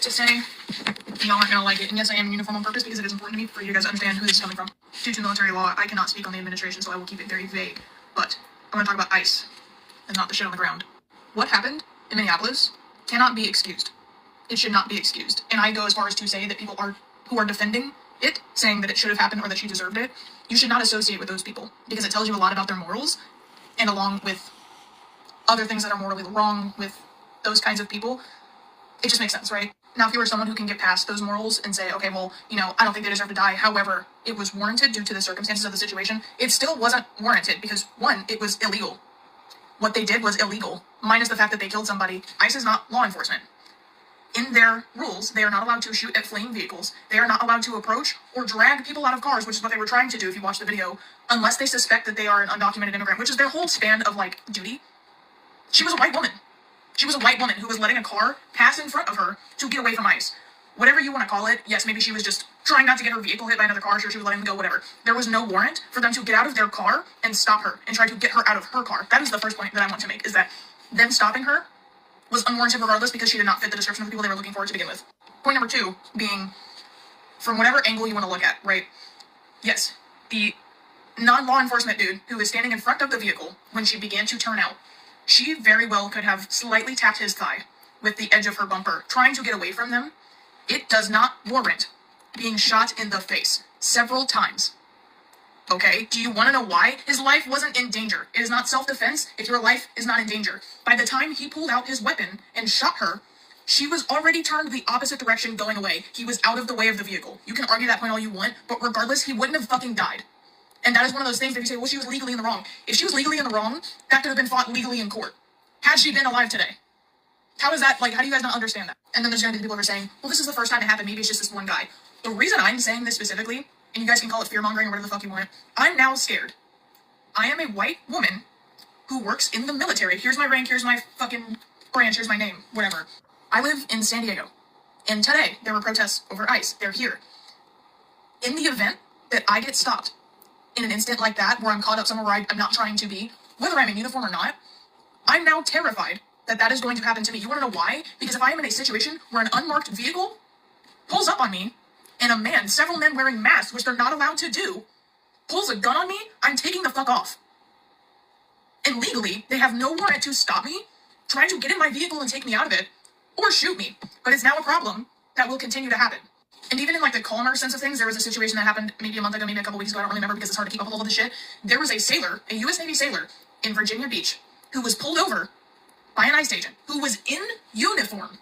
to say. Y'all aren't gonna like it. And yes, I am in uniform on purpose because it is important to me for you guys to understand who this is coming from. Due to military law, I cannot speak on the administration, so I will keep it very vague. But I want to talk about ICE and not the shit on the ground. What happened in Minneapolis cannot be excused. It should not be excused. And I go as far as to say that people who are defending it, saying that it should have happened or that she deserved it, you should not associate with those people because it tells you a lot about their morals, and along with other things that are morally wrong with those kinds of people, it just makes sense, right? Now, if you are someone who can get past those morals and say, okay, well, I don't think they deserve to die, however, it was warranted due to the circumstances of the situation, it still wasn't warranted because, one, it was illegal. What they did was illegal, minus the fact that they killed somebody. ICE is not law enforcement. In their rules, they are not allowed to shoot at fleeing vehicles. They are not allowed to approach or drag people out of cars, which is what they were trying to do if you watch the video, unless they suspect that they are an undocumented immigrant, which is their whole span of, duty. She was a white woman. She was a white woman who was letting a car pass in front of her to get away from ICE. Whatever you want to call it, yes, maybe she was just trying not to get her vehicle hit by another car, sure, she was letting them go, whatever. There was no warrant for them to get out of their car and stop her and try to get her out of her car. That is the first point that I want to make, is that them stopping her was unwarranted regardless because she did not fit the description of the people they were looking for to begin with. Point number two being, from whatever angle you want to look at, right? Yes, the non-law enforcement dude who was standing in front of the vehicle when she began to turn out, she very well could have slightly tapped his thigh with the edge of her bumper, trying to get away from them. It does not warrant being shot in the face several times. Okay, do you want to know why? His life wasn't in danger. It is not self-defense if your life is not in danger. By the time he pulled out his weapon and shot her, she was already turned the opposite direction going away. He was out of the way of the vehicle. You can argue that point all you want, but regardless, he wouldn't have fucking died. And that is one of those things that you say, well, she was legally in the wrong. If she was legally in the wrong, that could have been fought legally in court. Had she been alive today. How is that, how do you guys not understand that? And then there's going to be people who are saying, well, this is the first time it happened. Maybe it's just this one guy. The reason I'm saying this specifically, and you guys can call it fear-mongering or whatever the fuck you want, I'm now scared. I am a white woman who works in the military. Here's my rank, here's my fucking branch, here's my name, whatever. I live in San Diego. And today, there were protests over ICE. They're here. In the event that I get stopped in an instant like that, where I'm caught up somewhere where I'm not trying to be, whether I'm in uniform or not, I'm now terrified that that is going to happen to me. You want to know why? Because if I am in a situation where an unmarked vehicle pulls up on me, and a man, several men wearing masks, which they're not allowed to do, pulls a gun on me, I'm taking the fuck off. And legally, they have no warrant to stop me, try to get in my vehicle and take me out of it, or shoot me. But it's now a problem that will continue to happen. And even in the calmer sense of things, there was a situation that happened maybe a month ago, maybe a couple weeks ago, I don't really remember because it's hard to keep up with all of this shit. There was a sailor, a U.S. Navy sailor, in Virginia Beach, who was pulled over by an ICE agent, who was in uniform,